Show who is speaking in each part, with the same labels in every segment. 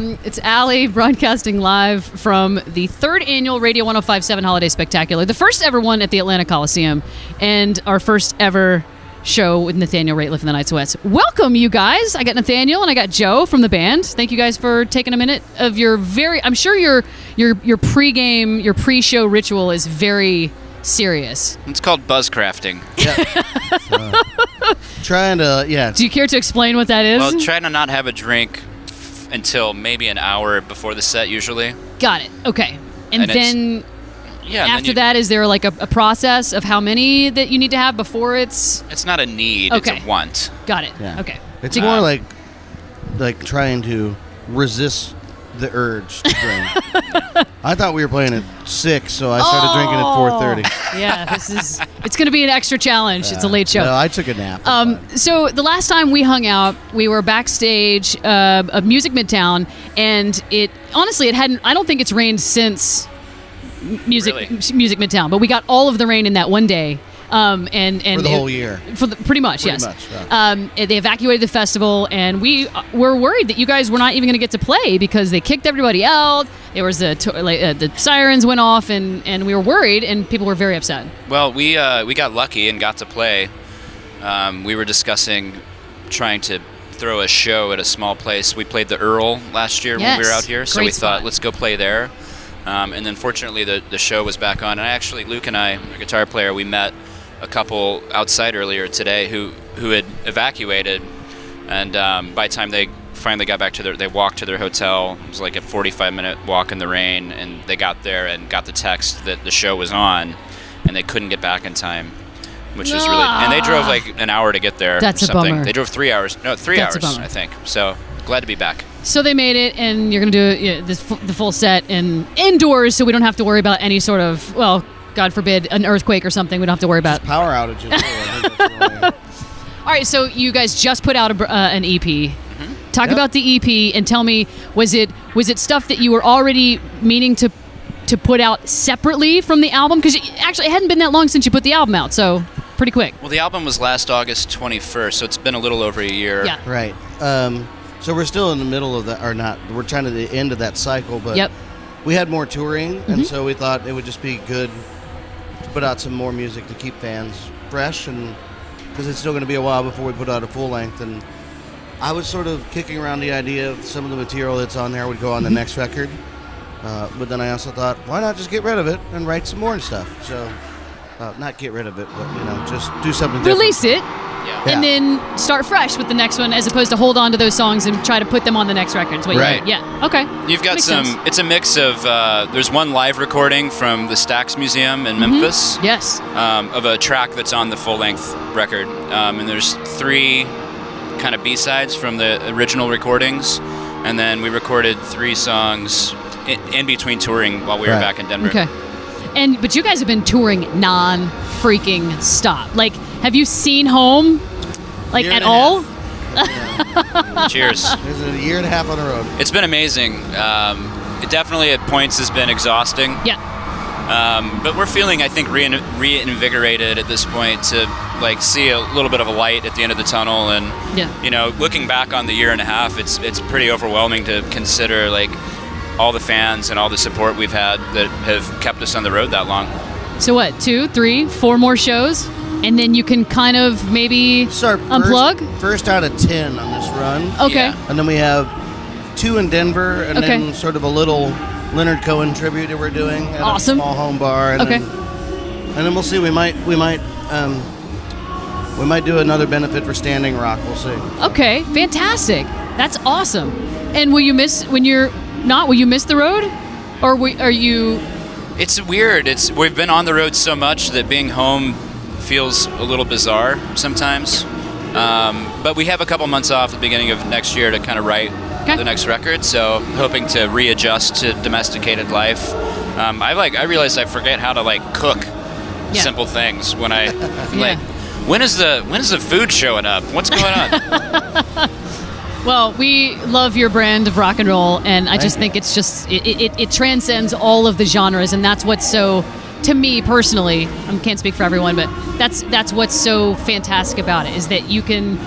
Speaker 1: It's Allie broadcasting live from the 3rd annual Radio 105.7 Holiday Spectacular, the first ever one at the Atlanta Coliseum, and our first ever show with Nathaniel, Rateliff, and the Nightsweats. Welcome, you guys. I got Nathaniel and I got Joe from the band. Thank you guys for taking a minute of your I'm sure your pre-game, your pre-show ritual is very serious.
Speaker 2: It's called buzzcrafting.
Speaker 3: Yeah. Trying to, yeah.
Speaker 1: Do you care to explain what that is?
Speaker 2: Well, trying to not have a drink until maybe an hour before the set, usually.
Speaker 1: Got it. Okay. And then after that, is there like a process of how many that you need to have before it's...
Speaker 2: It's not a need,
Speaker 1: okay.
Speaker 2: It's a want.
Speaker 1: Got it.
Speaker 3: Yeah.
Speaker 1: Okay.
Speaker 3: It's more like trying to resist the urge to drink. I thought we were playing at 6, so I started drinking at 4:30.
Speaker 1: Yeah, it's going to be an extra challenge. It's a late show.
Speaker 3: No, I took a nap.
Speaker 1: So the last time we hung out, we were backstage of Music Midtown, and it hadn't. I don't think it's rained since Music Midtown, but we got all of the rain in that one day. And
Speaker 3: for the whole year.
Speaker 1: Pretty much, yes.
Speaker 3: Yeah.
Speaker 1: They evacuated the festival, and we were worried that you guys were not even going to get to play because they kicked everybody out. There was the sirens went off, and we were worried, and people were very upset.
Speaker 2: Well, we got lucky and got to play. We were discussing trying to throw a show at a small place. We played the Earl last year when we were out here, so we thought, let's go play there. And then fortunately the show was back on, and Luke and I, our guitar player, we met a couple outside earlier today who had evacuated, and by the time they finally got back they walked to their hotel. It was like a 45-minute walk in the rain, and they got there and got the text that the show was on, and they couldn't get back in time, which is really. And they drove like an hour to get there.
Speaker 1: That's
Speaker 2: or something.
Speaker 1: A bummer.
Speaker 2: They drove 3 hours. No, 3
Speaker 1: That's
Speaker 2: hours, I think. So glad to be back.
Speaker 1: So they made it, and you're going to do the full set and indoors, so we don't have to worry about any sort of, well, God forbid, an earthquake or something. We don't have to worry about
Speaker 3: just power outages.
Speaker 1: All right, so you guys just put out an EP. Mm-hmm. Talk about the EP and tell me, was it stuff that you were already meaning to put out separately from the album? Because actually, it hadn't been that long since you put the album out, so pretty quick.
Speaker 2: Well, the album was last August 21st, so it's been a little over a year.
Speaker 1: Yeah.
Speaker 3: Right. So we're still in the middle of that, or not, we're trying to the end of that cycle, but we had more touring, and so we thought it would just be good to put out some more music to keep fans fresh, and because it's still going to be a while before we put out a full length. And I was sort of kicking around the idea of some of the material that's on there would go on the next record, but then I also thought, why not just get rid of it and write some more and stuff? So, not get rid of it, but just do something different.
Speaker 1: Release it. And then start fresh with the next one, as opposed to hold on to those songs and try to put them on the next records.
Speaker 2: Right.
Speaker 1: Yeah. Okay.
Speaker 2: You've got
Speaker 1: Makes
Speaker 2: some.
Speaker 1: sense.
Speaker 2: It's a mix of. There's one live recording from the Stax Museum in Memphis.
Speaker 1: Yes.
Speaker 2: Of a track that's on the full-length record, and there's 3 kind of B-sides from the original recordings, and then we recorded 3 songs in between touring while we were back in Denver.
Speaker 1: Okay. But you guys have been touring non-freaking stop. Like, have you seen home, like, at all?
Speaker 2: Cheers.
Speaker 3: There's a year and a half on the road.
Speaker 2: It's been amazing. It definitely at points has been exhausting.
Speaker 1: Yeah.
Speaker 2: But we're feeling, I think, reinvigorated at this point to see a little bit of a light at the end of the tunnel. And looking back on the year and a half, it's pretty overwhelming to consider all the fans and all the support we've had that have kept us on the road that long.
Speaker 1: So what, 2, 3, 4 more shows? And then you can kind of maybe unplug?
Speaker 3: First out of 10 on this run.
Speaker 1: Okay.
Speaker 2: Yeah.
Speaker 3: And then we have 2 in Denver, and then sort of a little Leonard Cohen tribute that we're doing at a small home bar. And then we'll see. We might do another benefit for Standing Rock. We'll see.
Speaker 1: Okay, fantastic. That's awesome. And will you miss will you miss the road? Or are you...
Speaker 2: It's weird. We've been on the road so much that being home feels a little bizarre sometimes. But we have a couple months off at the beginning of next year to kind of write the next record, so hoping to readjust to domesticated life. I realized I forget how to cook simple things when I when is the food showing up? What's going on?
Speaker 1: Well, we love your brand of rock and roll, and I just think it's just it transcends all of the genres, and that's what's so, to me personally, I can't speak for everyone, but that's what's so fantastic about it, is that you can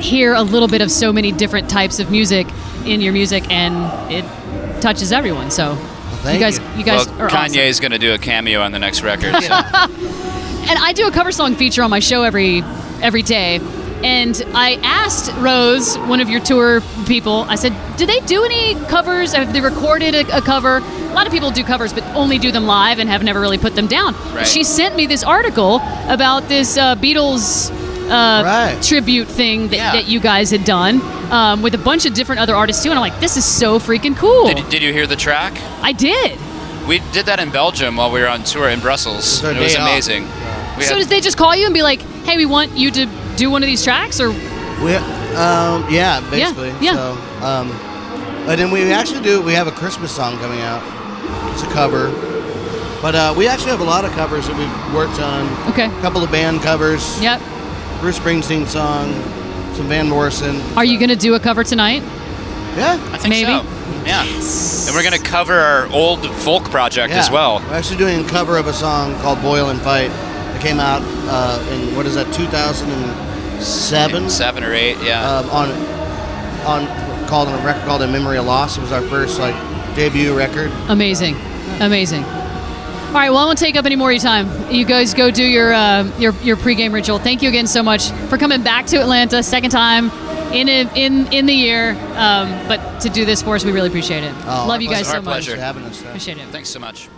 Speaker 1: hear a little bit of so many different types of music in your music, and it touches everyone. So
Speaker 3: Thank
Speaker 1: you guys
Speaker 2: well,
Speaker 1: are
Speaker 2: Kanye
Speaker 1: awesome.
Speaker 2: is going to do a cameo on the next record. So.
Speaker 1: And I do a cover song feature on my show every day. And I asked Rose, one of your tour people, I said, do they do any covers? Have they recorded a cover? A lot of people do covers, but only do them live and have never really put them down.
Speaker 2: Right.
Speaker 1: She sent me this article about this Beatles tribute thing that you guys had done with a bunch of different other artists too. And I'm like, this is so freaking cool.
Speaker 2: Did you hear the track?
Speaker 1: I did.
Speaker 2: We did that in Belgium while we were on tour in Brussels. It was amazing.
Speaker 1: So did they just call you and be like, hey, we want you to do one of these tracks? Or
Speaker 3: yeah, basically.
Speaker 1: Yeah.
Speaker 3: So, and then we have a Christmas song coming out. It's a cover. But we actually have a lot of covers that we've worked on.
Speaker 1: Okay.
Speaker 3: A couple of band covers.
Speaker 1: Yep.
Speaker 3: Bruce Springsteen song, some Van Morrison.
Speaker 1: Are you going to do a cover tonight?
Speaker 3: Yeah.
Speaker 2: I think
Speaker 1: Maybe.
Speaker 2: so. Yeah. And we're going to cover our old folk project as well.
Speaker 3: We're actually doing a cover of a song called Boil and Fight. It came out in, 2007?
Speaker 2: 7 or 8, yeah.
Speaker 3: On a record called In Memory of Loss. It was our first debut record.
Speaker 1: Amazing. All right, well, I won't take up any more of your time. You guys go do your pregame ritual. Thank you again so much for coming back to Atlanta, second time in the year. But to do this for us, we really appreciate it. Love you guys so much.
Speaker 3: Pleasure having us.
Speaker 1: Appreciate it.
Speaker 2: Thanks so much.